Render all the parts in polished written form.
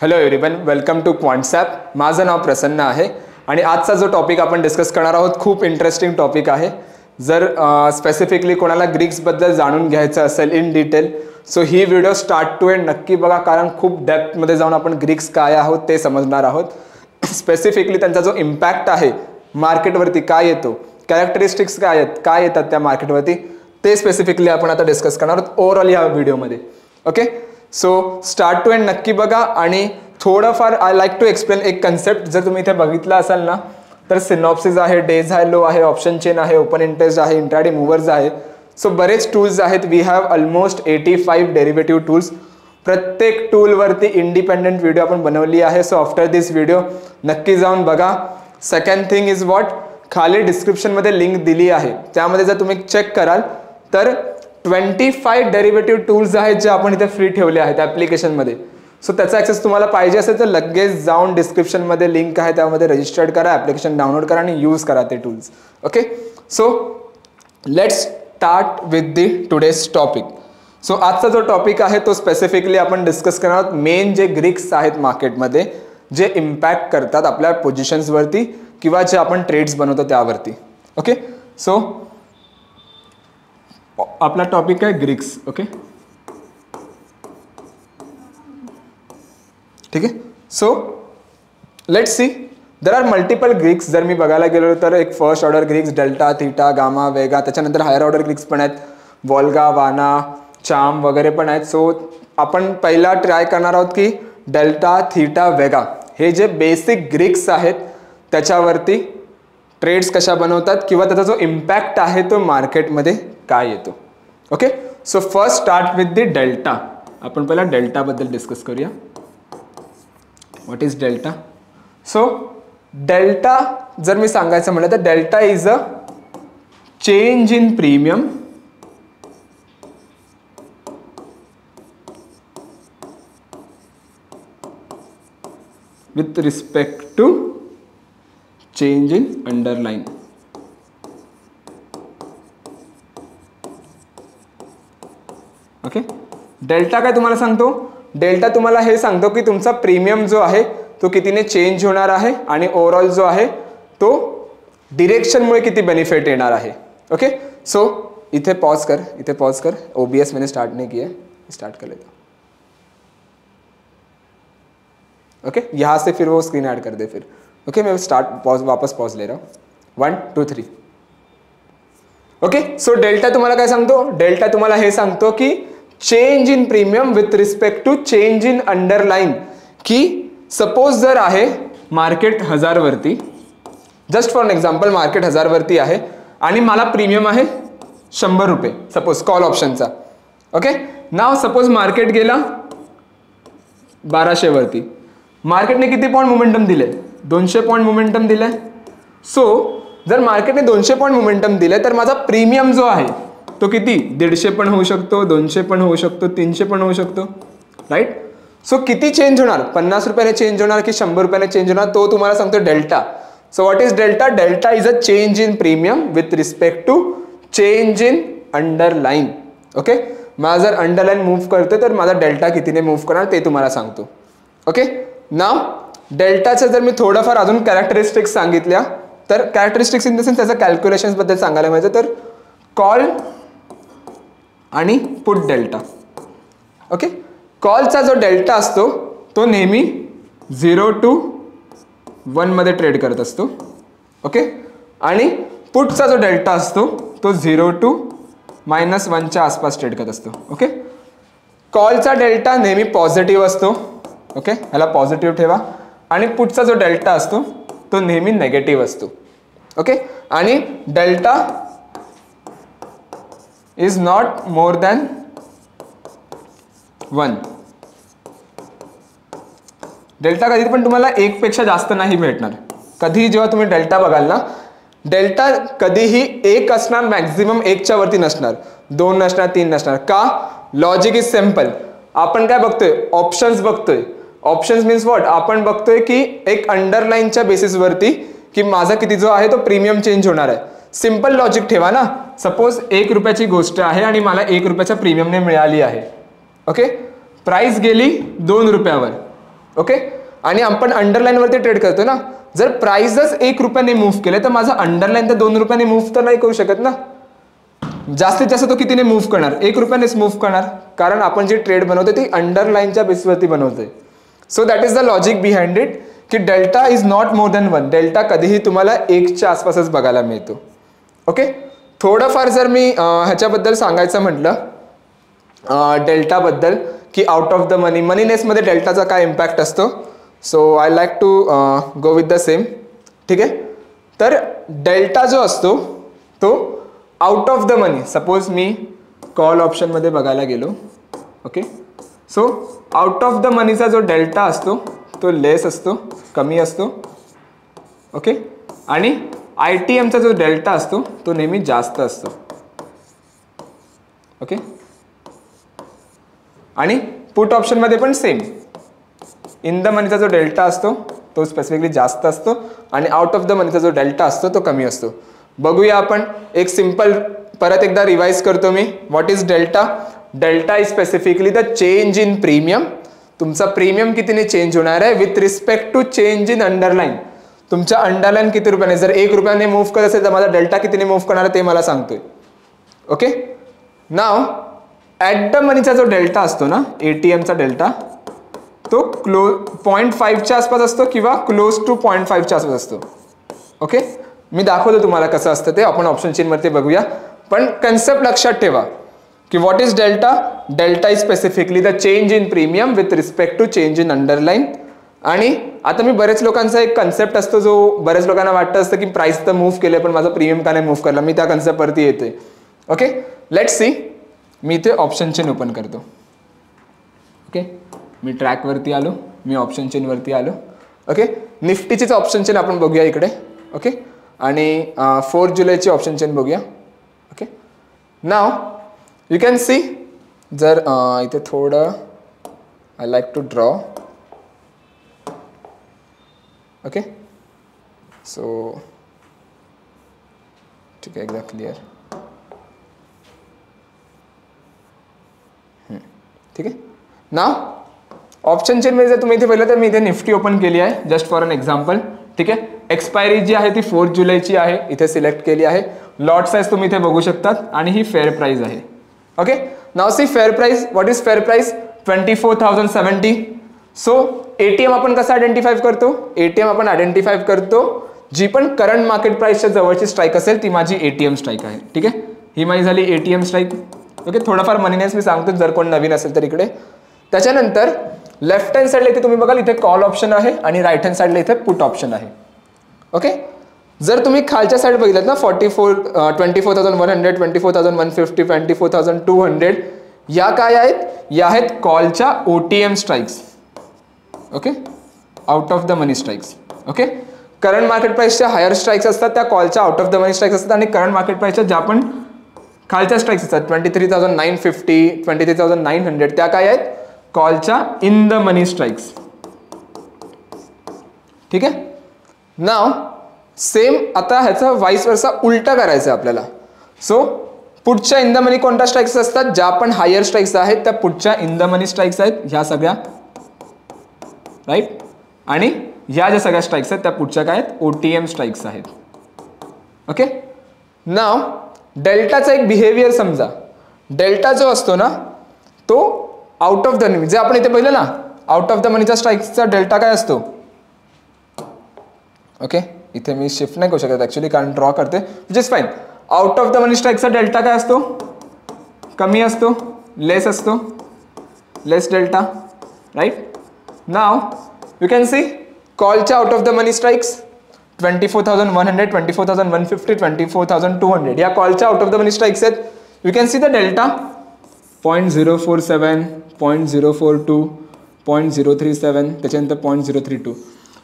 Hello everyone, welcome to Quantsapp. माझं नाव प्रसन्न आहे आणि आजचा जो टॉपिक आपण डिस्कस करणार आहोत खूप इंटरेस्टिंग टॉपिक आहे. जर स्पेसिफिकली कोणाला ग्रीक्सबद्दल जाणून घ्यायचं असेल इन डिटेल, सो ही व्हिडिओ स्टार्ट टू एंड नक्की बघा, कारण खूप डेप्थमध्ये जाऊन आपण ग्रीक्स काय आहोत ते समजणार आहोत. स्पेसिफिकली त्यांचा जो इम्पॅक्ट आहे मार्केटवरती काय येतो, कॅरेक्टरिस्टिक्स काय येतात त्या मार्केटवरती, ते स्पेसिफिकली आपण आता डिस्कस करणार आहोत ओव्हरऑल या व्हिडिओमध्ये. Okay, so start to end नक्की बघा. आणि थोडंफार आय लाईक टू एक्सप्लेन एक कन्सेप्ट. जर तुम्ही इथे बघितला असाल ना, तर सिनॉप्सिस आहे, डेज हाय लो आहे, ऑप्शन चेन आहे, ओपन इंटरेस्ट आहे, इंट्राडे मूव्हर्स आहे. सो बरेच टूल्स आहेत. We have almost 85 derivative tools. प्रत्येक टूलवरती इंडिपेंडेंट व्हिडिओ आपण बनवली आहे. सो आफ्टर दिस व्हिडिओ नक्की जाऊन बघा. सेकंड थिंग इज व्हॉट, खाली डिस्क्रिप्शनमध्ये लिंक दिली आहे, त्यामध्ये जर तुम्ही चेक कराल तर 25 डेरिव्हेटिव्ह टूल्स आहेत जे आपण इथे फ्री ठेवले आहेत ॲप्लिकेशनमध्ये. सो त्याचा ॲक्सेस तुम्हाला पाहिजे असेल तर लगेच जाऊन डिस्क्रिप्शनमध्ये लिंक आहे, त्यामध्ये रजिस्टर्ड करा, ॲप्लिकेशन डाउनलोड करा आणि यूज करा ते tools. Okay, so let's start with the today's topic. So आजचा जो टॉपिक आहे तो स्पेसिफिकली आपण डिस्कस करणार आहोत मेन जे ग्रीक्स आहेत मार्केटमध्ये, जे इम्पॅक्ट करतात आपल्या पोझिशन्सवरती किंवा जे आपण ट्रेड्स बनवतो त्यावरती. ओके, सो आपला टॉपिक आहे ग्रीक्स. ओके, ठीक आहे. So let's see, there are multiple Greeks. जर मी बघायला गेलो तर एक first order Greeks, delta, theta, gamma, vega, त्याच्यानंतर हायर ऑर्डर ग्रीक्स पण आहेत, वॉल्गा, वाना, चाम वगैरे पण आहेत. सो आपण पहिला ट्राय करणार आहोत की डेल्टा, थीटा, वेगा हे जे बेसिक ग्रीक्स आहेत त्याच्यावरती ट्रेड्स कशा बनवतात किंवा त्याचा जो इम्पॅक्ट आहे तो मार्केटमध्ये काय येतो. Okay, so first start with the delta. आपण पहिला डेल्टाबद्दल डिस्कस करूया. What is delta? So delta जर मी सांगायचं म्हटलं तर delta is a change in premium with respect to change in underline. Okay, delta काय तुम्हाला सांगतो? डेल्टा तुम्हाला हे सांगतो की तुमचा प्रीमियम जो आहे तो कितीने चेंज होणार आहे आणि ओव्हरऑल जो आहे तो डिरेक्शनमुळे किती बेनिफिट येणार आहे. ओके, सो इथे पॉज कर. OBS मैंने स्टार्ट नहीं किया, स्टार्ट कर लेता. ओके, यहाँ से फिर वो स्क्रीन ऐड कर दे फिर. ओके, मैं वापस पॉज ले रहा हूँ. 1 2 3. ओके, सो डेल्टा तुम्हाला काय सांगतो? डेल्टा तुम्हाला हे सांगतो की change in premium with respect to change in underline. की सपोज जर आहे मार्केट 1000 वरती, जस्ट फॉर एक्झाम्पल मार्केट 1000 वरती आहे आणि मला प्रीमियम आहे 100 रुपये सपोज कॉल ऑप्शनचा. ओके, नाव सपोज मार्केट गेला 1200 वरती. मार्केटने किती पॉइंट मोमेंटम दिले? 200 पॉइंट मोमेंटम दिले. सो जर मार्केटने 200 पॉइंट मोमेंटम दिले तर माझा प्रीमियम जो आहे तो किती? 150 पण होऊ शकतो, 200 पण होऊ शकतो, 300 पण होऊ शकतो, राईट? सो किती चेंज होणार? 50 रुपयाने चेंज होणार की 100 रुपयाने चेंज होणार, तो तुम्हाला सांगतो delta. So what is delta? Delta is a change in premium with respect to change in underline. Okay, मला जर अंडरलाइन मूव्ह करते तर माझा डेल्टा कितीने मूव्ह करणार ते तुम्हाला सांगतो. ओके, नाव डेल्टाचं जर मी थोडंफार अजून कॅरेक्टरिस्टिक्स सांगितल्या तर कॅरेक्टरिस्टिक्स इन द सेन्स त्याच्या कॅल्क्युलेशन्स बद्दल सांगायला मिळतं तर कॉल आणि पुट डेल्टा. ओके, कॉलचा जो डेल्टा असतो तो नेहमी 0 to 1 मध्ये ट्रेड करत असतो. ओके, आणि पुटचा जो डेल्टा असतो तो 0 to -1च्या आसपास ट्रेड करत असतो. ओके, कॉलचा डेल्टा नेहमी पॉझिटिव्ह असतो. ओके, ह्याला पॉझिटिव्ह ठेवा. आणि पुटचा जो डेल्टा असतो तो नेहमी नेगेटिव्ह असतो. ओके, आणि delta is not more than 1. Delta कधी पण तुम्हाला 1 पेक्षा जास्त नाही भेटणार. कधी जेव्हा तुम्ही डेल्टा बघाल ना, डेल्टा कधीही 1 असणार, मॅक्झिमम 1च्या वरती नसणार, 2 नसणार, 3 नसणार. का? Logic is simple. आपण काय बघतोय? ऑप्शन्स बघतोय. Options means what? आपण बघतोय की एक अंडरलाईनच्या बेसिसवरती की माझा किती जो आहे तो प्रीमियम चेंज होणार आहे. सिंपल लॉजिक ठेवा ना. सपोज 1 रुपयाची गोष्ट आहे आणि मला 1 रुपयाच्या प्रीमियमने मिळाली आहे. ओके, प्राइस गेली 2 रुपयावर ओके, आणि आपण अंडरलाईन वरती ट्रेड करतो ना, जर प्राइसच 1 रुपयाने मूव्ह केले तर माझा अंडरलाईन तर 2 रुपयाने मूव्ह तर नाही करू शकत ना, जास्तीत जास्त तो कितीने मूव्ह करणार, 1 रुपयानेच मूव्ह करणार, कारण आपण जी ट्रेड बनवतो ती अंडरलाईनच्या बेसवरती बनवतोय. So that is the logic behind it की delta is not more than 1. Delta कधीही तुम्हाला 1च्या आसपासच बघायला मिळतो. ओके, थोडंफार जर मी ह्याच्याबद्दल सांगायचं म्हटलं डेल्टाबद्दल की आउट ऑफ द मनीनेसमध्ये डेल्टाचा काय इम्पॅक्ट असतो, so I like to go with the same. ठीक आहे, तर डेल्टा जो असतो तो out of the money, suppose मी कॉल ऑप्शनमध्ये बघायला गेलो. Okay, so out of the मनीचा जो डेल्टा असतो तो लेस असतो, कमी असतो. ओके, आणि ITMचा जो डेल्टा असतो तो नेहमी जास्त असतो. ओके, आणि पुट ऑप्शनमध्ये पण सेम, इन द मनीचा जो डेल्टा असतो तो स्पेसिफिकली जास्त असतो आणि आउट ऑफ द मनीचा जो डेल्टा असतो तो कमी असतो. बघूया आपण एक सिंपल, परत एकदा रिवाइज करतो मी. What is delta? Delta is specifically the change in premium. तुमचा प्रीमियम कितीने चेंज होणार आहे with respect to change in underline. तुमच्या अंडरलाईन किती रुपयाने, जर 1 रुपयाने मूव्ह करत असेल तर माझा डेल्टा कितीने मूव्ह करणार आहे ते मला सांगतोय. ओके, नाव ॲट द मनीचा जो डेल्टा असतो ना, ATMचा डेल्टा, तो 0.5च्या आसपास असतो किंवा क्लोज टू 0.5च्या आसपास असतो. ओके, मी दाखवतो तुम्हाला कसं असतं ते, आपण ऑप्शन चेनवरती बघूया. पण कन्सेप्ट लक्षात ठेवा की what is delta? Delta is specifically the change in premium with respect to change in underline. आणि आता मी बरेच लोकांचा एक कन्सेप्ट असतो जो बरेच लोकांना वाटतं असतं की प्राइस तर मूव्ह केले पण माझा प्रीमियम का नाही मूव्ह करला, मी त्या कन्सेप्टवरती येतोय. Okay, let's see. मी इथे ऑप्शन चेन ओपन करतो. ओके, मी ट्रॅकवरती आलो, मी ऑप्शन चेनवरती आलो. ओके, निफ्टीचीच ऑप्शन चेन आपण बघूया इकडे. ओके, आणि 4 जुलैची ऑप्शन चेन बघूया. Okay, now you can see, जर इथे थोडं I like to draw. Okay, so ठीक आहे, एकदा क्लिअर. ठीक आहे, नाव ऑप्शन चेनमध्ये जर तुम्ही इथे पाहिलं तर मी इथे निफ्टी ओपन केली आहे जस्ट फॉर एन एक्झाम्पल. ठीक आहे, एक्सपायरी जी आहे ती 4 जुलैची आहे, इथे सिलेक्ट केली आहे. लॉट साईज तुम्ही इथे बघू शकतात आणि ही फेअर प्राइस आहे. Okay, now see fair price. What is fair price? 24,070. So ATM आपण कसं आयडेंटिफाय करतो? ATM आपण आयडेंटिफाय करतो जी पण करंट मार्केट प्राइसच्या जवळची स्ट्राईक असेल ती माझी ATM स्ट्राईक आहे. ठीक आहे, ही माझी झाली ATM स्ट्राईक. ओके, थोडाफार मनीनेस मी सांगतो जर कोण नवीन असेल तर इकडे. त्याच्यानंतर लेफ्ट हँड साईडला इथे तुम्ही बघाल इथे कॉल ऑप्शन आहे आणि राईट हँड साईडला इथे पुट ऑप्शन आहे. ओके, जर तुम्ही खालच्या साईड बघितलात ना 24,100, 24,150, 24,200 या काय आहेत? या आहेत कॉलच्या OTM strikes. Okay, out of the money strikes. Okay, current market प्राइसच्या हायर स्ट्राईक्स असतात त्या कॉलच्या out of the money strikes असतात आणि करंट मार्केट प्राइसच्या ज्या पण खालच्या स्ट्राईक्स असतात 23,950, 23,900 त्या काय आहेत? कॉलच्या इन द मनी स्ट्राईक्स. ठीक आहे, नाव सेम आता ह्याचा वाईस वर्सा उलटा करायचं आपल्याला. सो पुढच्या इन द मनी कोणत्या स्ट्राईक्स असतात? ज्या पण हायर स्ट्राईक्स आहेत त्या पुढच्या इन द मनी स्ट्राईक्स आहेत ह्या सगळ्या, राईट. आणि ह्या ज्या सगळ्या स्ट्राईक्स आहेत त्या पुढच्या काय आहेत? OTM स्ट्राईक्स आहेत. ओके, नाव डेल्टाचा एक बिहेवियर समजा. डेल्टा जो असतो ना तो आउट ऑफ द मनी, जे आपण इथे पाहिलं ना आउट ऑफ द मनीचा स्ट्राईक्सचा डेल्टा काय असतो? ओके, इथे मी शिफ्ट नाही करू शकत ॲक्च्युली कारण ड्रॉ करते, which is fine. Out of the money स्ट्राईकचा डेल्टा काय असतो? कमी असतो, लेस असतो, less delta, right. Now you can see कॉलच्या out of the money strikes 24,100, 24,150, 24,200 या कॉलच्या out of the money strikes आहेत. You can see the delta 0.047, 0.042, 0.037, त्याच्यानंतर 0.032.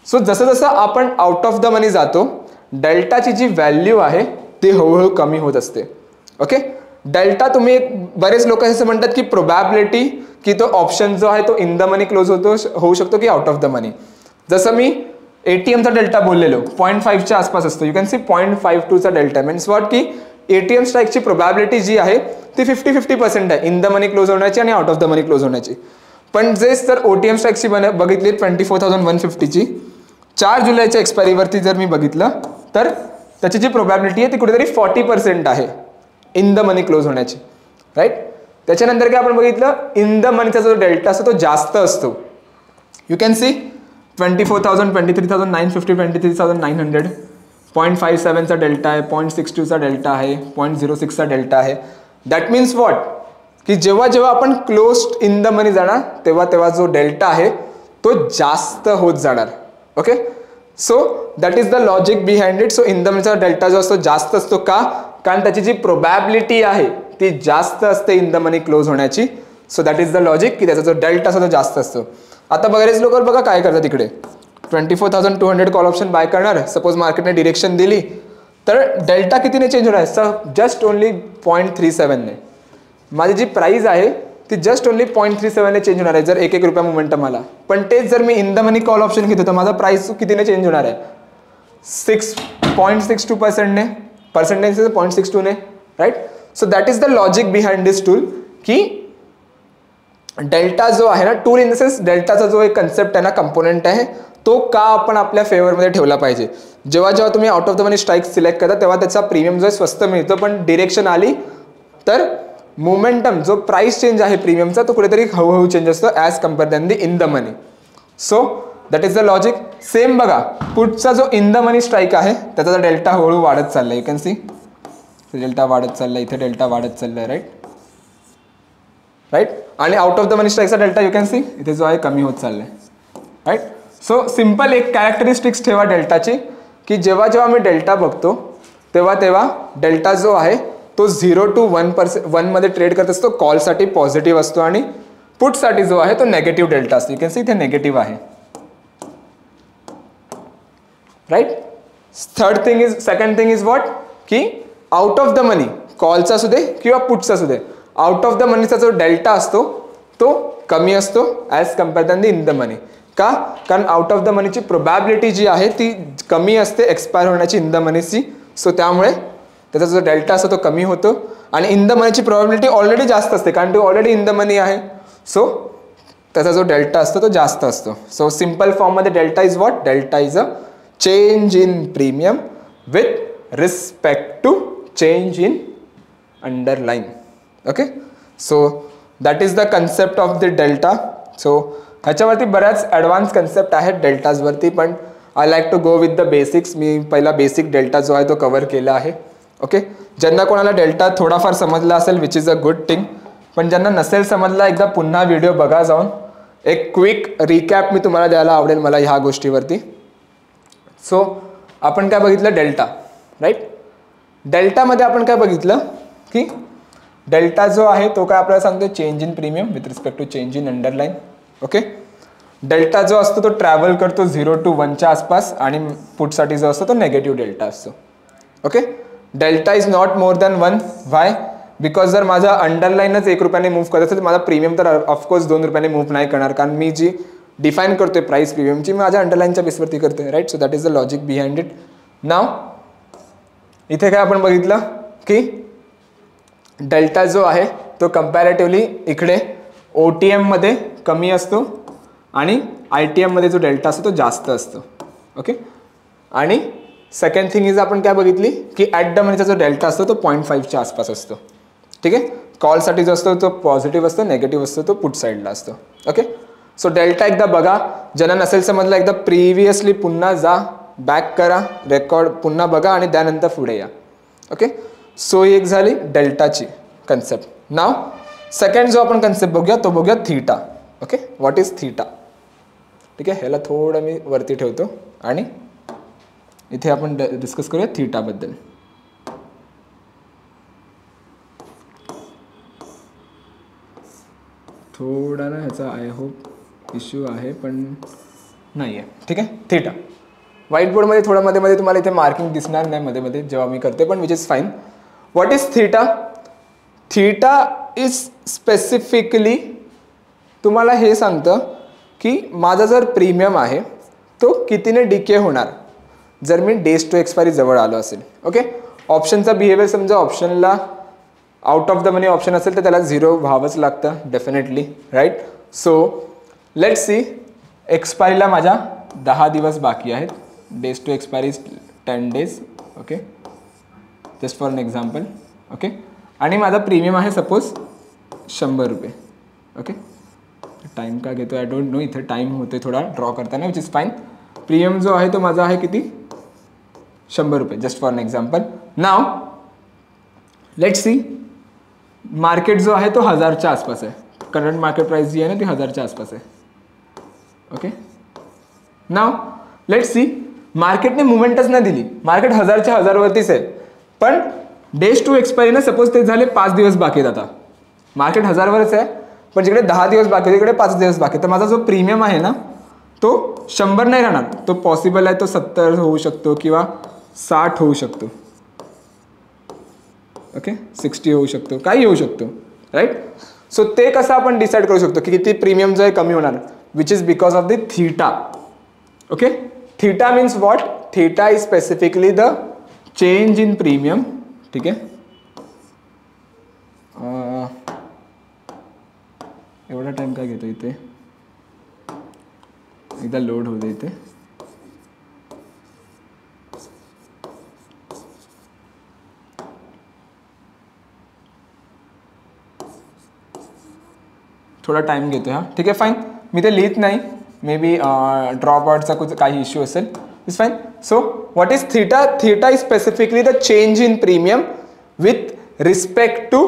सो जसं जसं आपण आउट ऑफ द मनी जातो डेल्टाची जी व्हॅल्यू आहे ती हळूहळू कमी होत असते. ओके, डेल्टा तुम्ही बरेच लोक असं म्हणतात की प्रोबॅबिलिटी की तो ऑप्शन जो आहे तो इन द मनी क्लोज होऊ शकतो की आउट ऑफ द मनी. जसं मी ATMचा डेल्टा बोललेलो 0.5च्या आसपास असतो. यू कॅन सी 0.52चा डेल्टा मीन्स वॉट की ATM स्ट्राईकची प्रोबॅबिलिटी जी आहे ती 50-50% आहे इन द मनी क्लोज होण्याची आणि out of the money close होण्याची. पण जेच तर OTM स्ट्राईक्सची बघितली 24,150ची 4 जुलैच्या एक्सपायरीवरती जर मी बघितलं तर त्याची जी प्रोबॅबिलिटी आहे ती कुठेतरी 40% आहे इन द मनी क्लोज होण्याची, राईट. त्याच्यानंतर काय आपण बघितलं, इन द मनीचा जो डेल्टा असतो तो जास्त असतो. यू कॅन सी 24,000, 23,950, 23,900, 0.57चा डेल्टा आहे, 0.62चा डेल्टा आहे, 0.06चा डेल्टा आहे. दॅट मीन्स व्हॉट, की जेव्हा जेव्हा आपण क्लोज्ड इन द मनी जाणार तेव्हा तेव्हा जो डेल्टा आहे तो जास्त होत जाणार. Okay, so that is the logic behind it. So in the मनीचा डेल्टा जो असतो जास्त असतो का, कारण त्याची जी प्रोबॅबिलिटी आहे ती जास्त असते इन द मनी क्लोज होण्याची. So that is the logic की त्याचा जो डेल्टा असतो तो जास्त असतो. आता बरेच लोक बघा काय करतात, तिकडे 24,200 कॉल ऑप्शन बाय करणार, सपोज मार्केटने डिरेक्शन दिली तर डेल्टा कितीने चेंज होणार आहे, जस्ट ओनली 0.37ने. माझी जी प्राइस आहे ती जस्ट ओनली 0.37ने चेंज होणार आहे जर 1 रुपया मोमेंटम आला. पण तेच जर मी in the money call option घेतो तर माझा प्राइस कितीने चेंज होणार आहे, 0.62%ने, पर्सेंटेज 0.62ने, right. So that is the logic behind this tool, की डेल्टा जो आहे ना, टूल इन द सेन्स डेल्टाचा जो एक कन्सेप्ट आहे ना, कंपोनेंट आहे, तो का आपण आपल्या फेवरमध्ये ठेवला पाहिजे. जेव्हा जेव्हा तुम्ही out of the money strike select करता तेव्हा त्याचा प्रीमियम जो आहे स्वस्त मिळतो, पण डिरेक्शन आली तर मोमेंटम जो प्राइस चेंज आहे प्रीमियमचा तो कुठेतरी हळूहळू चेंज असतो as compare than the in the money. So that is the logic. Same बघा, पुटचा जो इन द मनी स्ट्राईक आहे त्याचा डेल्टा हळूहळू वाढत चाललाय. यू कॅन सी डेल्टा वाढत चाललाय, इथे डेल्टा वाढत चाललाय, राईट राईट. आणि आउट ऑफ द मनी स्ट्राईकचा डेल्टा यू कॅन सी इथे जो आहे कमी होत चाललाय, राईट. सो सिंपल एक कॅरेक्टरिस्टिक्स ठेवा डेल्टाची, की जेव्हा जेव्हा मी डेल्टा बघतो तेव्हा तेव्हा डेल्टा जो आहे तो 0 to 1% मध्ये ट्रेड करत असतो. कॉलसाठी पॉझिटिव्ह असतो आणि पुटसाठी जो आहे तो नेगेटिव्ह डेल्टा असतो. यू कॅन सी इथे नेगेटिव्ह आहे, right. Second thing is what, की आउट ऑफ द मनी कॉलचा असू दे किंवा पुटचा असू दे, आउट ऑफ द मनीचा जो डेल्टा असतो तो कमी असतो as compare than the in the money. का, कारण आउट ऑफ द मनीची प्रोबॅबिलिटी जी आहे ती कमी असते एक्सपायर होण्याची इन द मनीची. सो त्यामुळे त्याचा जो डेल्टा असतो तो कमी होतो. आणि इन द मनीची प्रोबॅबिलिटी ऑलरेडी जास्त असते कारण तो ऑलरेडी इन द मनी आहे. सो त्याचा जो डेल्टा असतो तो जास्त असतो. सो सिंपल फॉर्ममध्ये delta is what, delta is a change in premium with respect to change in underline. Okay, so that is the concept of the delta. So ह्याच्यावरती बऱ्याच ॲडव्हान्स कन्सेप्ट आहेत डेल्टाजवरती, पण I like to go with the basics. मी पहिला basic delta जो आहे तो कव्हर केला आहे. ओके, ज्यांना कोणाला डेल्टा थोडाफार समजला असेल which is a good thing, पण ज्यांना नसेल समजला एकदा पुन्हा व्हिडिओ बघा जाऊन. एक क्विक रिकॅप मी तुम्हाला द्यायला आवडेल मला ह्या गोष्टीवरती. सो आपण काय बघितलं, डेल्टा, राईट. डेल्टामध्ये आपण काय बघितलं की डेल्टा जो आहे तो काय आपल्याला सांगतो, change in premium with respect to change in underline. Okay, delta जो असतो तो ट्रॅव्हल करतो 0 to 1च्या आसपास आणि पुटसाठी जो असतो तो नेगेटिव्ह डेल्टा असतो. Okay, delta is not more than 1. Why, because जर माझा अंडरलाईनच 1 रुपयाने मूव्ह करत असेल तर माझा प्रीमियम तर ऑफकोर्स 2 रुपयाने मूव्ह नाही करणार, कारण मी जी डिफाईन करतोय प्राइस प्रीमियमची माझ्या अंडरलाईनच्या बेसवरती करतोय, right. So that is the logic behind it. Now इथे काय आपण बघितलं की डेल्टा जो आहे तो कंपॅरेटिव्हली इकडे OTM मध्ये कमी असतो आणि ITM मध्ये जो डेल्टा असतो तो जास्त असतो. ओके, आणि सेकंड थिंग इज आपण काय बघितली की ॲट द मनीचा जो डेल्टा असतो तो 0.5च्या आसपास असतो. ठीक आहे, कॉलसाठी जो असतो तो पॉझिटिव्ह असतो, नेगेटिव्ह असतो तो पुट साईडला असतो. ओके, सो डेल्टा एकदा बघा, ज्यांना नसेल समजलं एकदा प्रिव्हियसली पुन्हा जा, बॅक करा, रेकॉर्ड पुन्हा बघा आणि त्यानंतर पुढे या. ओके, सो ही एक झाली डेल्टाची कन्सेप्ट. नाव सेकंड जो आपण कन्सेप्ट बघूया तो बघूया theta. Okay, what is theta. ठीक आहे, ह्याला थोडं मी वरती ठेवतो आणि इथे आपण डिस्कस करूया थीटाबद्दल. थोडा ना ह्याचा आय होप इश्यू आहे पण नाही आहे. ठीक आहे, थीटा व्हाईट बोर्डमध्ये थोडं मध्ये मध्ये तुम्हाला इथे मार्किंग दिसणार नाही मध्ये मध्ये जेव्हा मी करते, पण which is fine. What is theta. Theta is specifically तुम्हाला हे सांगतं की माझा जर प्रीमियम आहे तो कितीने डिके होणार जर मी डेज टू एक्सपायरी जवळ आलो असेल. ओके, ऑप्शनचा बिहेवियर समजा ऑप्शनला out of the money option असेल तर त्याला 0 व्हावंच लागतं definitely, right. So let's see, एक्सपायरीला माझ्या 10 दिवस बाकी आहेत. Days to expiry 10 days. Okay, just for an example. Okay, आणि माझा प्रीमियम आहे सपोज 100 रुपये. ओके, टाईम का घेतो आय डोंट नो, इथे टाईम होते थोडा ड्रॉ करताना, विच इज फाईन. प्रीमियम जो आहे तो माझा आहे किती, 100 रुपये, just for an example. Now let's see, market जो आहे तो 1000च्या आसपास आहे. करंट मार्केट प्राइस जी आहे ना ती 1000च्या आसपास आहे. ओके, नाव लेट्स सी, मार्केटने मुवमेंटच नाही दिली, मार्केट 1000च्या 1000वरतीच आहे, पण डेज टू एक्सपायरी ना सपोज ते झाले 5 दिवस बाकी आहेत. आता मार्केट 1000वरच आहे, पण जिकडे 10 दिवस बाकी आहे तिकडे 5 दिवस बाकी. तर माझा जो प्रीमियम आहे ना तो 100 नाही राहणार, तो पॉसिबल आहे तो 70 होऊ शकतो किंवा 60 होऊ शकतो. ओके, 60 होऊ शकतो, काही होऊ शकतो, राईट. सो ते कसं आपण डिसाईड करू शकतो की किती प्रीमियम जो आहे कमी होणार, which is because of the theta. Okay, theta means what, theta is specifically the change in premium. ठीक आहे, एवढा टाइम काय घेतो इथे, एकदा लोड होते इथे. थोडा टाइम घेतो हा. ठीक आहे, फाईन. मी ते लिहित नाही, मे बी ड्रॉप आउटचा काही इश्यू असेल. It's fine. So what is theta, theta is specifically the change in premium with respect to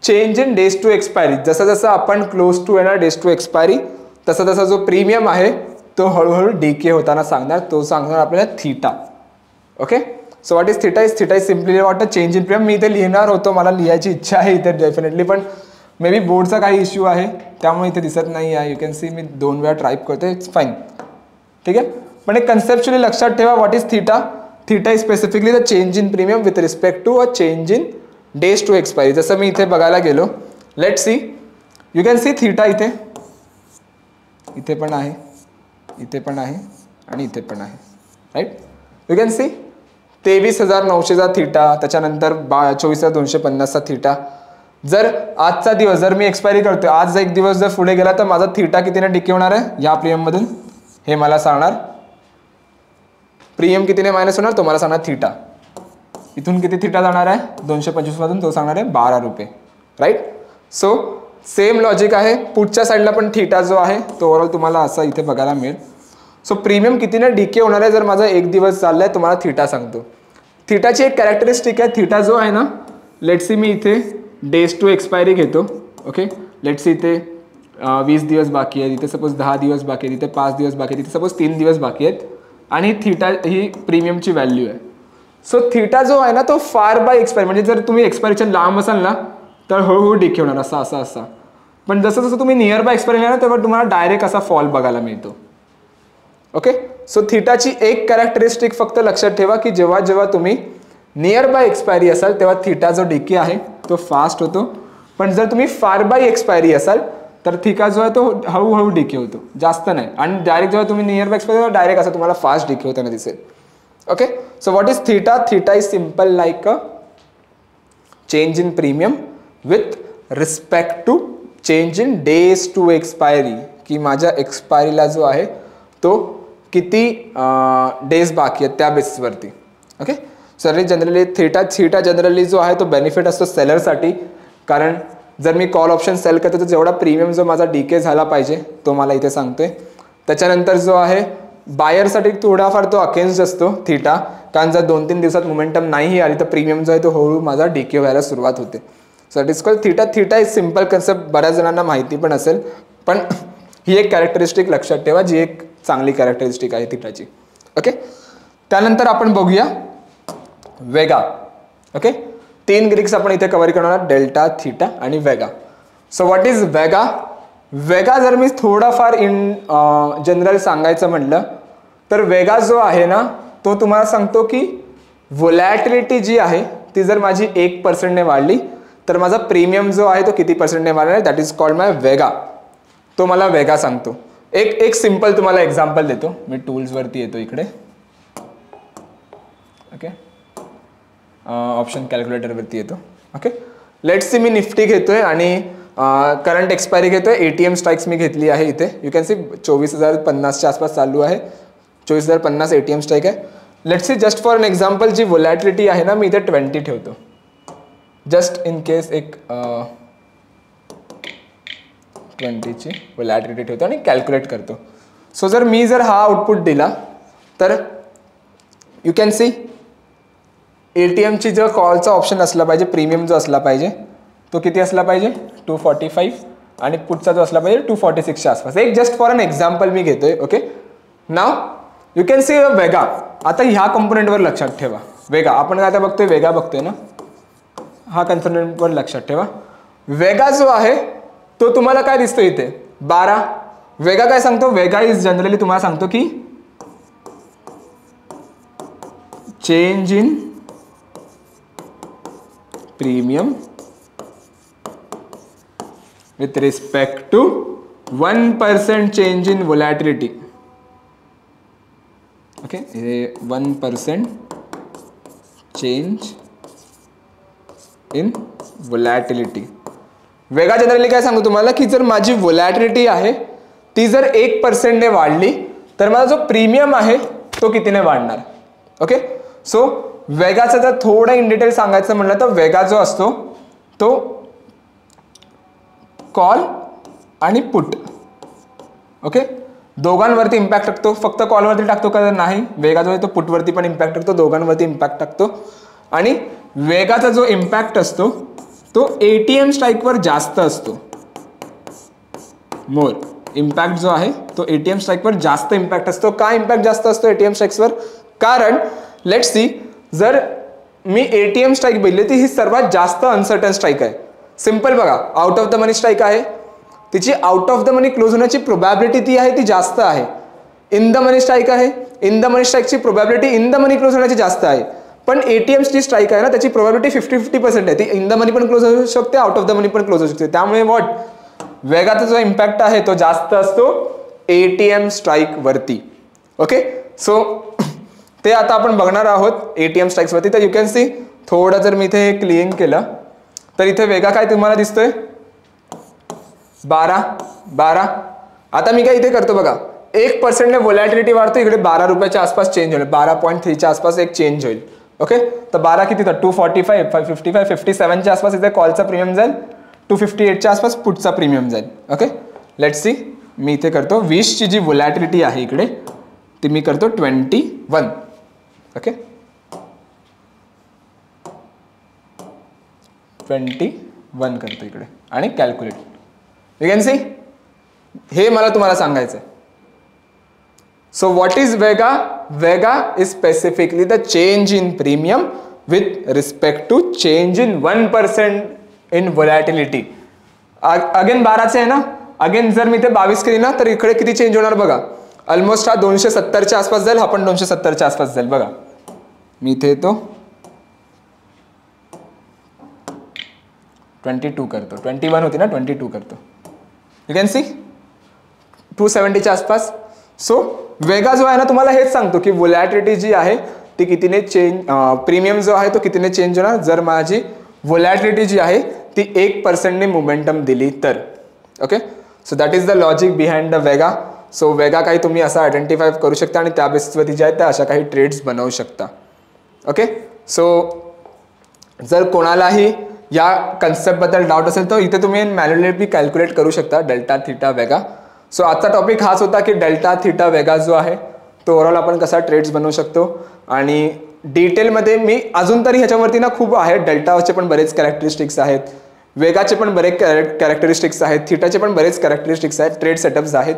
change in days to expiry. जसं जसं आपण क्लोज टू येणार डेज टू एक्सपायरी, तसा तसा जो प्रीमियम आहे तो हळूहळू डीके होताना सांगणार, तो सांगणार आपल्याला theta. Okay, so what is theta, theta is simply what a change in premium. मी इथे लिहिणार होतो, मला लिहायची इच्छा आहे इथे डेफिनेटली, पण मे बी बोर्डचा काही इश्यू आहे त्यामुळे इथे दिसत नाही आहे. यू कॅन सी मी 2 वेळा टाईप करतो, इट्स फाईन. ठीक आहे, पण एक कन्सेप्च्युअली लक्षात ठेवा, what is theta, theta is specifically the change in premium with respect to a change in days to expiry. जसं मी इथे बघायला गेलो, let see, you can see theta इथे, इथे पण आहे, इथे पण आहे आणि इथे पण आहे, राईट. यू कॅन सी 23,900चा थीटा, त्याच्यानंतर 24,250चा थीटा. जर आजचा दिवस जर मी एक्सपायरी करतोय, आज एक दिवस जर पुढे गेला तर माझा थीटा कितीने डिके होणार आहे या प्रीमियममधून, हे मला सांगणार. प्रीमियम कितीने मायनस होणार तो मला सांगणार थीटा. इथून किती थीटा जाणार आहे 225 मधून, तो सांगणार आहे 12 रुपये, राईट. सो सेम लॉजिक आहे, पुढच्या साईडला पण थीटा जो आहे तो ओव्हरऑल तुम्हाला असा इथे बघायला मिळेल. सो प्रीमियम कितीने डीके होणार आहे जर माझा एक दिवस चाललाय, तुम्हाला थीटा सांगतो. थीटाची एक कॅरेक्टरिस्टिक आहे, थीटा जो आहे ना, लेट्स सी मी इथे डेज टू एक्सपायरी घेतो. ओके, लेट्स सी इथे 20 दिवस बाकी आहेत, इथे सपोज 10 दिवस बाकी आहेत, इथे 5 दिवस बाकी आहेत, इथे सपोज 3 दिवस बाकी आहेत, आणि थीटा ही प्रीमियमची व्हॅल्यू आहे. सो थीटा जो आहे ना तो फार बाय एक्सपायरी, म्हणजे जर तुम्ही एक्सपायरीच्या लांब असाल ना तर हळूहळू डिके होणार, असा असा असा. पण जसं जसं तुम्ही नियर बाय एक्सपायरी येणार तेव्हा तुम्हाला डायरेक्ट असा फॉल बघायला मिळतो. ओके, सो थीटाची एक कॅरेक्टरिस्टिक फक्त लक्षात ठेवा की जेव्हा जेव्हा तुम्ही नियर बाय एक्सपायरी असाल तेव्हा थीटा जो डिके आहे तो फास्ट होतो, पण जर तुम्ही फार बाय एक्सपायरी असाल तर थीटा जो आहे तो हळूहळू डिके होतो, जास्त नाही. आणि डायरेक्ट जेव्हा तुम्ही नियर बाय एक्सपायरी डायरेक्ट असं तुम्हाला फास्ट डिके होताना दिसेल. Okay, so what is theta, theta is simple like a change in premium with respect to change in days to expiry, की माझ्या एक्सपायरीला जो आहे तो किती डेज बाकी आहेत त्या बेसिसवरती. Okay, sir generally theta generally जो आहे तो बेनिफिट असतो सेलरसाठी, कारण जर मी कॉल ऑप्शन सेल करतो तर जेवढा प्रीमियम जो माझा डीके झाला पाहिजे तो मला इथे सांगतोय. त्याच्यानंतर जो आहे बायरसाठी थोडाफार तो अगेन्स्ट असतो थीटा, कारण जर 2-3 दिवसात मोमेंटम नाही आली तर प्रीमियम जो आहे तो हळूहळू माझा डीके व्हायला सुरुवात होते. So it is called theta. Theta is simple concept, बऱ्याच जणांना माहिती पण असेल, पण ही एक कॅरेक्टरिस्टिक लक्षात ठेवा जी एक चांगली कॅरेक्टरिस्टिक आहे थीटाची. ओके, त्यानंतर आपण बघूया वेगा. ओके, 3 ग्रीक्स आपण इथे कव्हर करणार, डेल्टा, थीटा आणि वेगा. सो व्हॉट इज वेगा, वेगा जर मी थोडाफार इन जनरल सांगायचं म्हटलं तर वेगा जो आहे ना तो तुम्हाला सांगतो की व्होलॅटिलिटी जी आहे ती जर माझी 1% वाढली तर माझा प्रीमियम जो आहे तो किती % वाढणार आहे, दॅट इज कॉल्ड माय वेगा. तो मला वेगा सांगतो. एक सिंपल तुम्हाला एक्झाम्पल देतो, मी टूल्सवरती येतो इकडे. ओके, ऑप्शन कॅल्क्युलेटरवरती येतो. Okay, let's see me Nifty घेतोय आणि करंट एक्सपायरी घेतोय, ATM स्ट्राईक्स मी घेतली आहे इथे. यू कॅन सी 24,050च्या आसपास चालू आहे. 24,050 ATM स्ट्राईक आहे. Let's see just for an example जी व्होलॅटिलिटी आहे ना, मी इथे 20 ठेवतो जस्ट इन केस. एक 20ची व्होलॅटिलिटी ठेवतो आणि कॅल्क्युलेट करतो. सो जर मी हा आउटपुट दिला तर यू कॅन सी ATMची जो कॉलचा ऑप्शन असला पाहिजे, प्रीमियम जो असला पाहिजे तो किती असला पाहिजे 245 आणि पुढचा जो असला पाहिजे 246च्या आसपास. एक जस्ट फॉर एन एक्झाम्पल मी घेतोय. Okay, now you can see vega. आता ह्या कंपोनेंटवर लक्षात ठेवा. वेगा आपण आता बघतोय, वेगा बघतोय ना, हा कंपोनेंटवर लक्षात ठेवा. वेगा जो आहे तो तुम्हाला काय दिसतो इथे 12. वेगा काय सांगतो, वेगा इज जनरली तुम्हाला सांगतो की change in premium with respect to 1% change in volatility. Okay, 1% change in volatility. Vega generally काय सांगतो तुम्हाला की जर माझी व्होलॅटिलिटी आहे ती जर 1% ने वाढली तर माझा जो प्रीमियम आहे तो कितीने वाढणार. ओके, सो वेगाचं जर थोडं इन डिटेल सांगायचं म्हणलं तर वेगा जो असतो तो कॉल आणि पुट. ओके, दोघांवरती इम्पॅक्ट टाकतो. फक्त कॉलवरती टाकतो का नाही, वेगा जो आहे तो पुटवरती पण इम्पॅक्ट टाकतो, दोघांवरती इम्पॅक्ट टाकतो. आणि वेगाचा जो इम्पॅक्ट असतो तो ATM स्ट्राईकवर जास्त असतो. मोर इम्पॅक्ट जो आहे तो ATM स्ट्राईकवर जास्त इम्पॅक्ट असतो. का इम्पॅक्ट जास्त असतो ATM स्ट्राईक्सवर? कारण लेट्स सी जर मी ATM स्ट्राईक बघितली ती ही सर्वात जास्त अनसर्टन स्ट्राईक आहे. सिंपल बघा, out of the money strike आहे, तिची out of the money close होण्याची प्रोबॅबिलिटी ती आहे ती जास्त आहे. इन द मनी स्ट्राईक आहे, इन द मनी स्ट्राईकची probability in the money close होण्याची जास्त आहे. पण ATMची स्ट्राईक आहे ना त्याची प्रोबॅबिलिटी 50-50% आहे. ती इन द मनी पण क्लोज होऊ शकते, आउट ऑफ द मनी पण क्लोज होऊ शकते. त्यामुळे व्हॉट वेगाचा जो इम्पॅक्ट आहे तो जास्त असतो ATM स्ट्राईक वरती. ओके, सो ते आता आपण बघणार आहोत ATM स्ट्राईक्स वरती. तर यू कॅन सी थोडं जर मी इथे क्लिअर केलं तर इथे वेगा काय तुम्हाला दिसतोय 12. आता मी काय इथे करतो बघा, 1% ने व्होलॅटिलिटी वाढतो, इकडे 12 रुपयाच्या आसपास चेंज होईल, 12.3च्या आसपास एक चेंज होईल. ओके, तर 12 किती तर 245, 55, 57च्या आसपास इथे कॉलचा प्रीमियम जाईल, 258च्या आसपास पुटचा प्रीमियम जाईल. ओके, लेट्स सी मी इथे करतो 20ची जी व्होलॅटिलिटी आहे इकडे ती मी करतो 21. ओके, 21 करतो इकडे आणि कॅल्क्युलेट. यू कॅन सी हे मला तुम्हाला सांगायचं आहे. So what is vega? Vega is specifically the change in premium with respect to change in 1% in volatility. Again 12चे आहे ना, अगेन जर मी ते 22 केली ना तर इकडे किती चेंज होणार बघा, ऑलमोस्ट हा 270च्या आसपास जाईल, हा पण 270च्या आसपास जाईल. बघा मी इथे येतो 22 करतो, 21 होती ना 22 करतो. यू कॅन सी 270च्या आसपास. सो वेगा जो आहे ना तुम्हाला हेच सांगतो की व्होलॅटिलिटी जी आहे ती कितीने चेंज, प्रीमियम जो आहे तो कितीने चेंज होणार जर माझी व्होलॅटिलिटी जी आहे ती 1% ने मोमेंटम दिली तर. Okay, so that is the logic behind the vega. So vega काही तुम्ही असं आयडेंटिफाय करू शकता आणि त्या बेसिसवरती जे आहे त्या अशा काही ट्रेड्स बनवू शकता. ओके, सो जर कोणालाही या कन्सेप्टबद्दल डाऊट असेल तर इथे तुम्ही मॅन्युअली कॅल्क्युलेट करू शकता डेल्टा थीटा वेगा. सो आजचा टॉपिक हाच होता की डेल्टा थीटा वेगा जो आहे तो ओव्हरऑल आपण कसा ट्रेड्स बनवू शकतो. आणि डिटेलमध्ये मी अजून तरी ह्याच्यावरती ना खूप आहे, डेल्टाचे पण बरेच कॅरेक्टरिस्टिक्स आहेत, वेगाचे पण बरेच कॅरेक्टरिस्टिक्स आहेत, थीटाचे पण बरेच कॅरेक्टरिस्टिक्स आहेत, ट्रेड सेटअप्स आहेत.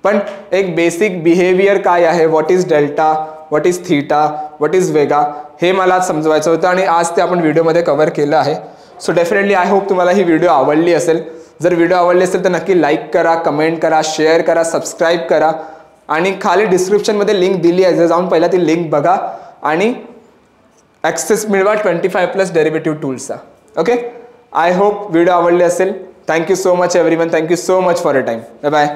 पण एक बेसिक बिहेवियर काय आहे, what is delta, what is theta, what is vega, हे मला समजवायचं होतं आणि आज ते आपण व्हिडिओमध्ये कव्हर केलं आहे. सो डेफिनेटली आय होप तुम्हाला ही व्हिडिओ आवडली असेल. जर व्हिडिओ आवडली असेल तर नक्की लाईक करा, कमेंट करा, शेअर करा, सबस्क्राईब करा आणि खाली डिस्क्रिप्शनमध्ये लिंक दिली आहे, जाऊन पहिला ती लिंक बघा आणि ॲक्सेस मिळवा 25+ डेरिव्हेटिव्ह टूल्सचा. ओके, आय होप व्हिडिओ आवडली असेल. Thank you so much everyone, thank you so much for a time. Bye bye.